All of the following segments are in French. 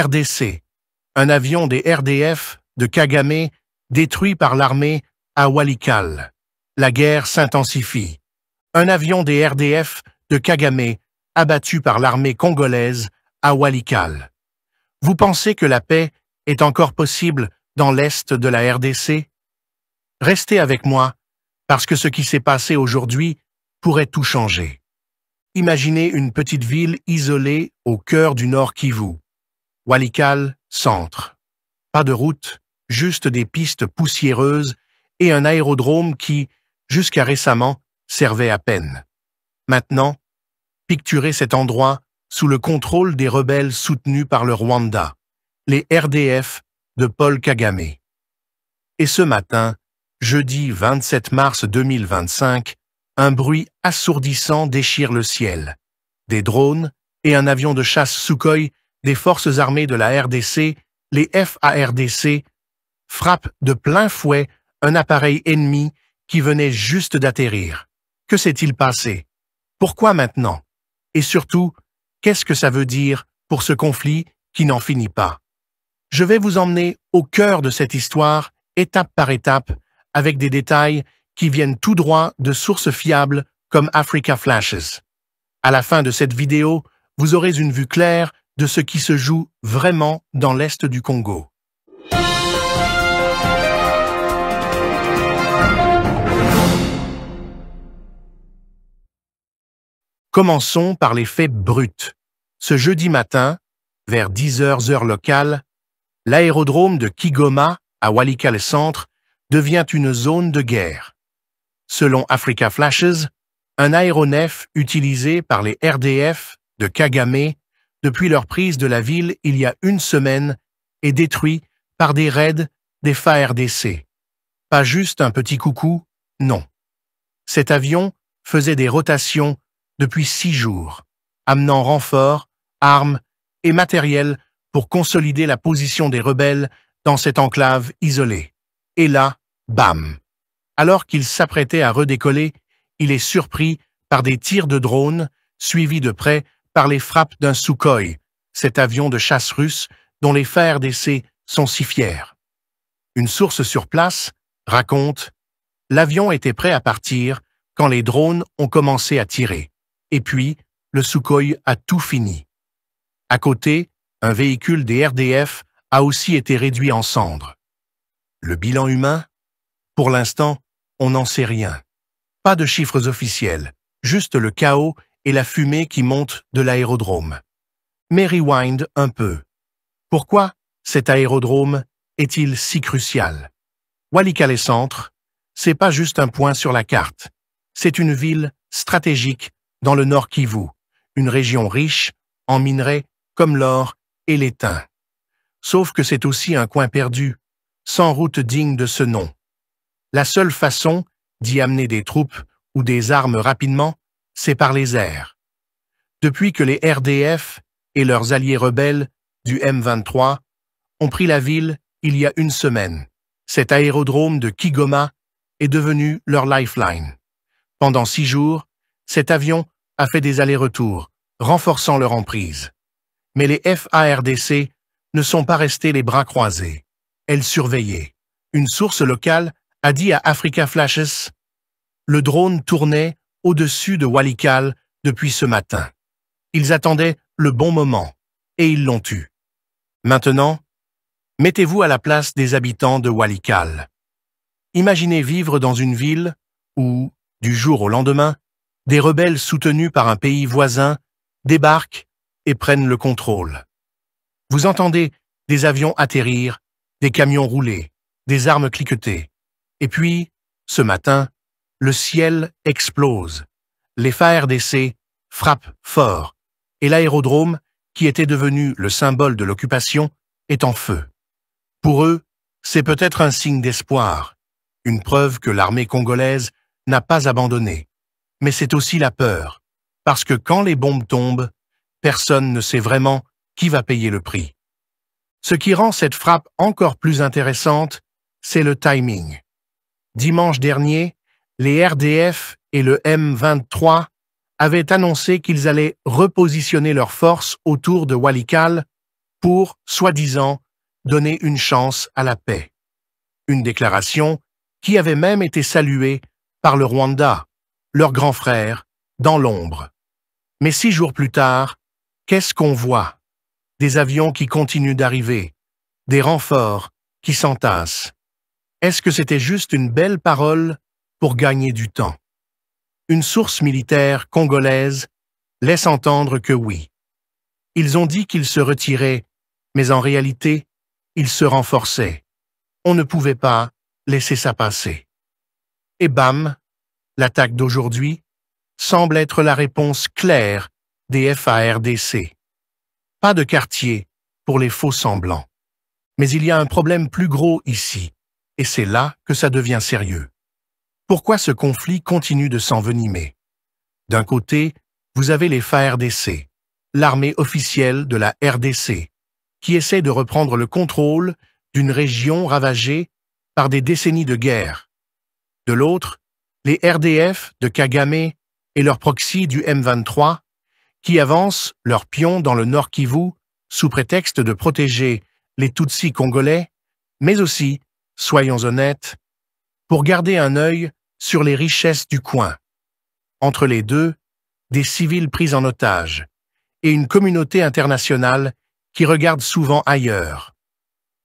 RDC. Un avion des RDF de Kagame détruit par l'armée à Walikale. La guerre s'intensifie. Un avion des RDF de Kagame abattu par l'armée congolaise à Walikale. Vous pensez que la paix est encore possible dans l'est de la RDC? Restez avec moi, parce que ce qui s'est passé aujourd'hui pourrait tout changer. Imaginez une petite ville isolée au cœur du Nord Kivu. Walikale, centre. Pas de route, juste des pistes poussiéreuses et un aérodrome qui, jusqu'à récemment, servait à peine. Maintenant, picturez cet endroit sous le contrôle des rebelles soutenus par le Rwanda, les RDF de Paul Kagame. Et ce matin, jeudi 27 mars 2025, un bruit assourdissant déchire le ciel. Des drones et un avion de chasse Sukhoi des forces armées de la RDC, les FARDC, frappent de plein fouet un appareil ennemi qui venait juste d'atterrir. Que s'est-il passé? Pourquoi maintenant? Et surtout, qu'est-ce que ça veut dire pour ce conflit qui n'en finit pas? Je vais vous emmener au cœur de cette histoire, étape par étape, avec des détails qui viennent tout droit de sources fiables comme Africa Flashes. À la fin de cette vidéo, vous aurez une vue claire de ce qui se joue vraiment dans l'est du Congo. Commençons par les faits bruts. Ce jeudi matin, vers 10h heure locale, l'aérodrome de Kigoma, à Walikale Centre, devient une zone de guerre. Selon Africa Flashes, un aéronef utilisé par les RDF de Kagame depuis leur prise de la ville il y a une semaine est détruit par des raids des FARDC. Pas juste un petit coucou, non. Cet avion faisait des rotations depuis 6 jours, amenant renforts, armes et matériel pour consolider la position des rebelles dans cette enclave isolée. Et là, bam! Alors qu'il s'apprêtait à redécoller, il est surpris par des tirs de drones, suivis de près par les frappes d'un Sukhoi, cet avion de chasse russe dont les FARDC sont si fiers. Une source sur place raconte « L'avion était prêt à partir quand les drones ont commencé à tirer. Et puis, le Sukhoi a tout fini. » À côté, un véhicule des RDF a aussi été réduit en cendres. Le bilan humain? Pour l'instant, on n'en sait rien. Pas de chiffres officiels, juste le chaos et la fumée qui monte de l'aérodrome. Mais rewind un peu. Pourquoi cet aérodrome est-il si crucial? Walikale Centre, c'est pas juste un point sur la carte. C'est une ville stratégique dans le Nord Kivu, une région riche en minerais comme l'or et l'étain. Sauf que c'est aussi un coin perdu, sans route digne de ce nom. La seule façon d'y amener des troupes ou des armes rapidement, c'est par les airs. Depuis que les RDF et leurs alliés rebelles du M23 ont pris la ville il y a une semaine, cet aérodrome de Kigoma est devenu leur lifeline. Pendant 6 jours, cet avion a fait des allers-retours, renforçant leur emprise. Mais les FARDC ne sont pas restés les bras croisés. Elles surveillaient. Une source locale a dit à Africa Flashes « Le drone tournait au-dessus de Walikale depuis ce matin. Ils attendaient le bon moment, et ils l'ont eu. Maintenant, mettez-vous à la place des habitants de Walikale. Imaginez vivre dans une ville où, du jour au lendemain, des rebelles soutenus par un pays voisin débarquent et prennent le contrôle. Vous entendez des avions atterrir, des camions rouler, des armes cliqueter. Et puis, ce matin, le ciel explose. Les FARDC frappent fort, et l'aérodrome, qui était devenu le symbole de l'occupation, est en feu. Pour eux, c'est peut-être un signe d'espoir, une preuve que l'armée congolaise n'a pas abandonné. Mais c'est aussi la peur, parce que quand les bombes tombent, personne ne sait vraiment qui va payer le prix. Ce qui rend cette frappe encore plus intéressante, c'est le timing. Dimanche dernier, les RDF et le M23 avaient annoncé qu'ils allaient repositionner leurs forces autour de Walikale pour, soi-disant, donner une chance à la paix. Une déclaration qui avait même été saluée par le Rwanda, leur grand frère, dans l'ombre. Mais 6 jours plus tard, qu'est-ce qu'on voit? Des avions qui continuent d'arriver, des renforts qui s'entassent. Est-ce que c'était juste une belle parole pour gagner du temps? Une source militaire congolaise laisse entendre que oui. Ils ont dit qu'ils se retiraient, mais en réalité, ils se renforçaient. On ne pouvait pas laisser ça passer. Et bam, l'attaque d'aujourd'hui semble être la réponse claire des FARDC. Pas de quartier pour les faux semblants. Mais il y a un problème plus gros ici, et c'est là que ça devient sérieux. Pourquoi ce conflit continue de s'envenimer? D'un côté, vous avez les FARDC, l'armée officielle de la RDC, qui essaie de reprendre le contrôle d'une région ravagée par des décennies de guerre. De l'autre, les RDF de Kagame et leurs proxys du M23, qui avancent leurs pions dans le Nord Kivu sous prétexte de protéger les Tutsis congolais, mais aussi, soyons honnêtes, pour garder un œil sur les richesses du coin. Entre les deux, des civils pris en otage et une communauté internationale qui regarde souvent ailleurs.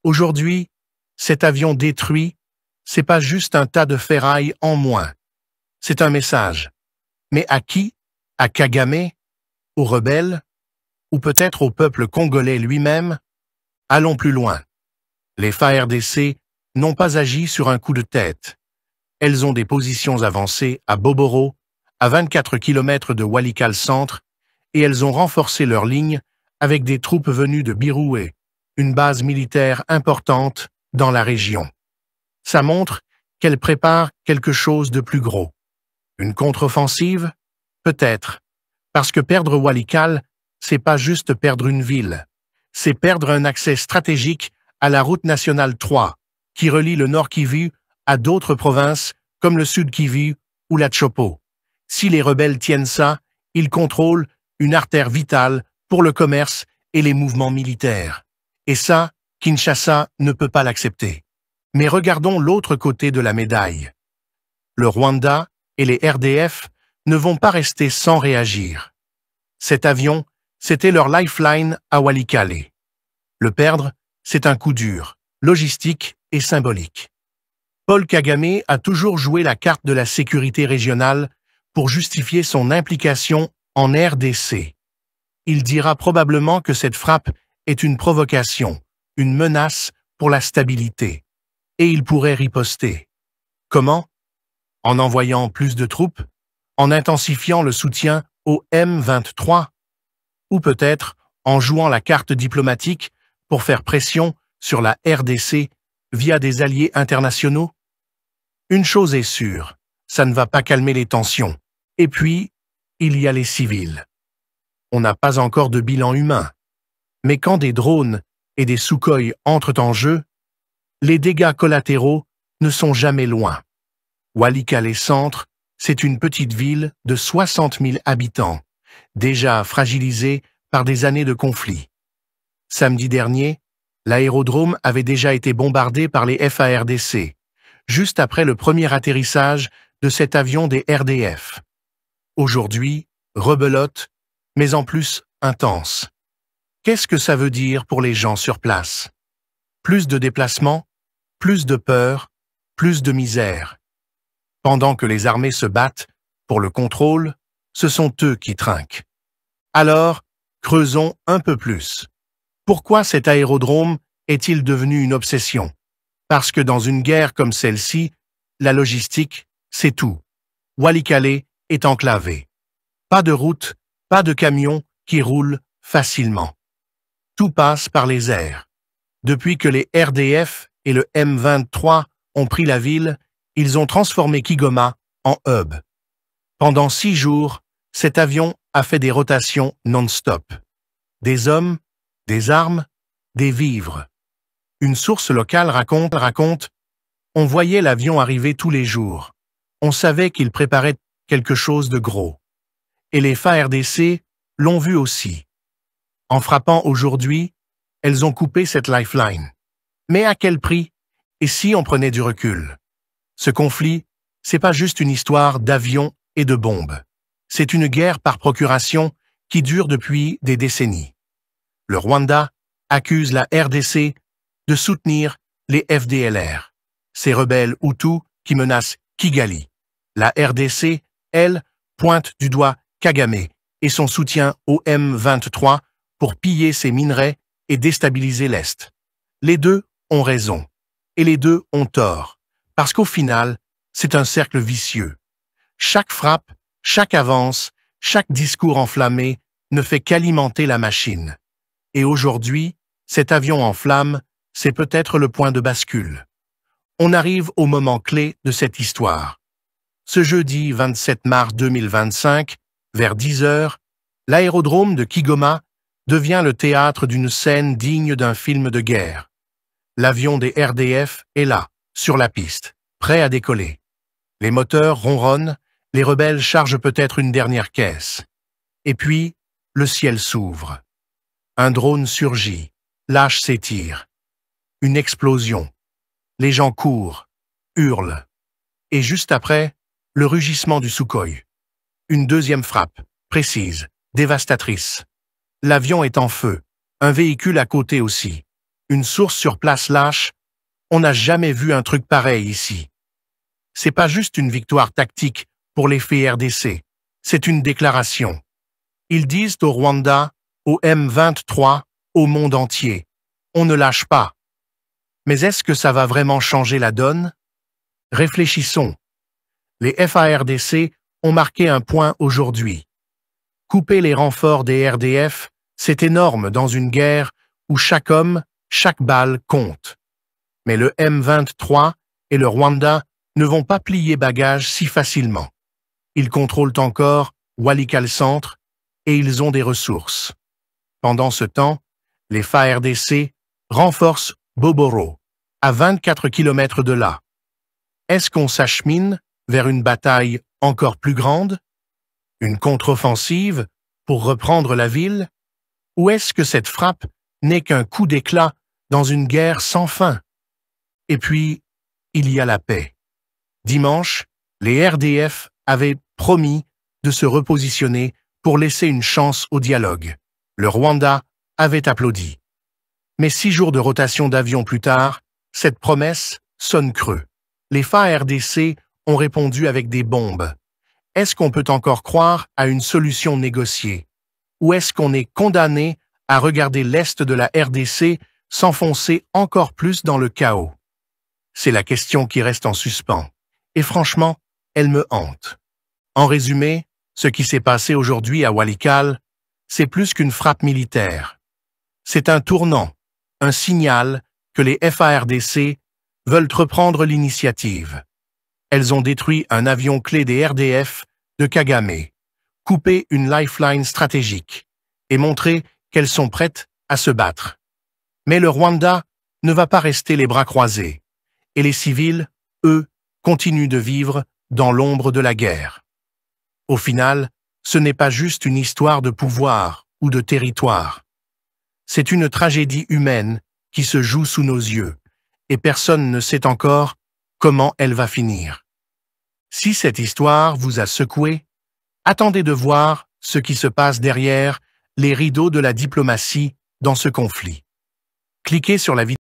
Aujourd'hui, cet avion détruit, c'est pas juste un tas de ferraille en moins. C'est un message. Mais à qui? À Kagame? Aux rebelles? Ou peut-être au peuple congolais lui-même? Allons plus loin. Les FARDC n'ont pas agi sur un coup de tête. Elles ont des positions avancées à Boboro, à 24 km de Walikale Centre, et elles ont renforcé leurs lignes avec des troupes venues de Biroué, une base militaire importante dans la région. Ça montre qu'elles préparent quelque chose de plus gros. Une contre-offensive? Peut-être. Parce que perdre Walikale, c'est pas juste perdre une ville. C'est perdre un accès stratégique à la route nationale 3, qui relie le Nord Kivu à d'autres provinces comme le Sud Kivu ou la Tshopo. Si les rebelles tiennent ça, ils contrôlent une artère vitale pour le commerce et les mouvements militaires. Et ça, Kinshasa ne peut pas l'accepter. Mais regardons l'autre côté de la médaille. Le Rwanda et les RDF ne vont pas rester sans réagir. Cet avion, c'était leur lifeline à Walikale. Le perdre, c'est un coup dur, logistique et symbolique. Paul Kagame a toujours joué la carte de la sécurité régionale pour justifier son implication en RDC. Il dira probablement que cette frappe est une provocation, une menace pour la stabilité. Et il pourrait riposter. Comment? En envoyant plus de troupes? En intensifiant le soutien au M23? Ou peut-être en jouant la carte diplomatique pour faire pression sur la RDC via des alliés internationaux? Une chose est sûre, ça ne va pas calmer les tensions. Et puis, il y a les civils. On n'a pas encore de bilan humain. Mais quand des drones et des Sukhoi entrent en jeu, les dégâts collatéraux ne sont jamais loin. Walikale Centre, c'est une petite ville de 60 000 habitants, déjà fragilisée par des années de conflit. Samedi dernier, l'aérodrome avait déjà été bombardé par les FARDC, juste après le premier atterrissage de cet avion des RDF. Aujourd'hui, rebelote, mais en plus intense. Qu'est-ce que ça veut dire pour les gens sur place? Plus de déplacements, plus de peur, plus de misère. Pendant que les armées se battent pour le contrôle, ce sont eux qui trinquent. Alors, creusons un peu plus. Pourquoi cet aérodrome est-il devenu une obsession? Parce que dans une guerre comme celle-ci, la logistique, c'est tout. Walikale est enclavé. Pas de route, pas de camions qui roulent facilement. Tout passe par les airs. Depuis que les RDF et le M23 ont pris la ville, ils ont transformé Kigoma en hub. Pendant 6 jours, cet avion a fait des rotations non-stop. Des hommes, des armes, des vivres. Une source locale raconte, on voyait l'avion arriver tous les jours. On savait qu'il préparait quelque chose de gros. Et les FARDC l'ont vu aussi. En frappant aujourd'hui, elles ont coupé cette lifeline. Mais à quel prix? Et si on prenait du recul? Ce conflit, c'est pas juste une histoire d'avions et de bombes. C'est une guerre par procuration qui dure depuis des décennies. Le Rwanda accuse la RDC de soutenir les FDLR, ces rebelles Hutus qui menacent Kigali. La RDC, elle, pointe du doigt Kagame et son soutien au M23 pour piller ses minerais et déstabiliser l'Est. Les deux ont raison, et les deux ont tort, parce qu'au final, c'est un cercle vicieux. Chaque frappe, chaque avance, chaque discours enflammé ne fait qu'alimenter la machine. Et aujourd'hui, cet avion en flammes, c'est peut-être le point de bascule. On arrive au moment clé de cette histoire. Ce jeudi 27 mars 2025, vers 10 heures, l'aérodrome de Kigoma devient le théâtre d'une scène digne d'un film de guerre. L'avion des RDF est là, sur la piste, prêt à décoller. Les moteurs ronronnent, les rebelles chargent peut-être une dernière caisse. Et puis, le ciel s'ouvre. Un drone surgit, lâche ses tirs. Une explosion. Les gens courent, hurlent. Et juste après, le rugissement du Sukhoi. Une deuxième frappe, précise, dévastatrice. L'avion est en feu, un véhicule à côté aussi. Une source sur place lâche. On n'a jamais vu un truc pareil ici. C'est pas juste une victoire tactique pour les FARDC, c'est une déclaration. Ils disent au Rwanda, au M23, au monde entier, on ne lâche pas. Mais est-ce que ça va vraiment changer la donne? Réfléchissons. Les FARDC ont marqué un point aujourd'hui. Couper les renforts des RDF, c'est énorme dans une guerre où chaque homme, chaque balle compte. Mais le M23 et le Rwanda ne vont pas plier bagages si facilement. Ils contrôlent encore Walikale Centre et ils ont des ressources. Pendant ce temps, les FARDC renforcent Boboro, à 24 km de là. Est-ce qu'on s'achemine vers une bataille encore plus grande? Une contre-offensive pour reprendre la ville? Ou est-ce que cette frappe n'est qu'un coup d'éclat dans une guerre sans fin? Et puis, il y a la paix. Dimanche, les RDF avaient promis de se repositionner pour laisser une chance au dialogue. Le Rwanda avait applaudi. Mais 6 jours de rotation d'avions plus tard, cette promesse sonne creux. Les FARDC ont répondu avec des bombes. Est-ce qu'on peut encore croire à une solution négociée? Ou est-ce qu'on est condamné à regarder l'Est de la RDC s'enfoncer encore plus dans le chaos? C'est la question qui reste en suspens. Et franchement, elle me hante. En résumé, ce qui s'est passé aujourd'hui à Walikale, c'est plus qu'une frappe militaire. C'est un tournant, un signal que les FARDC veulent reprendre l'initiative. Elles ont détruit un avion clé des RDF de Kagame, coupé une lifeline stratégique et montré qu'elles sont prêtes à se battre. Mais le Rwanda ne va pas rester les bras croisés, et les civils, eux, continuent de vivre dans l'ombre de la guerre. Au final, ce n'est pas juste une histoire de pouvoir ou de territoire. C'est une tragédie humaine qui se joue sous nos yeux, et personne ne sait encore comment elle va finir. Si cette histoire vous a secoué, attendez de voir ce qui se passe derrière les rideaux de la diplomatie dans ce conflit. Cliquez sur la vidéo.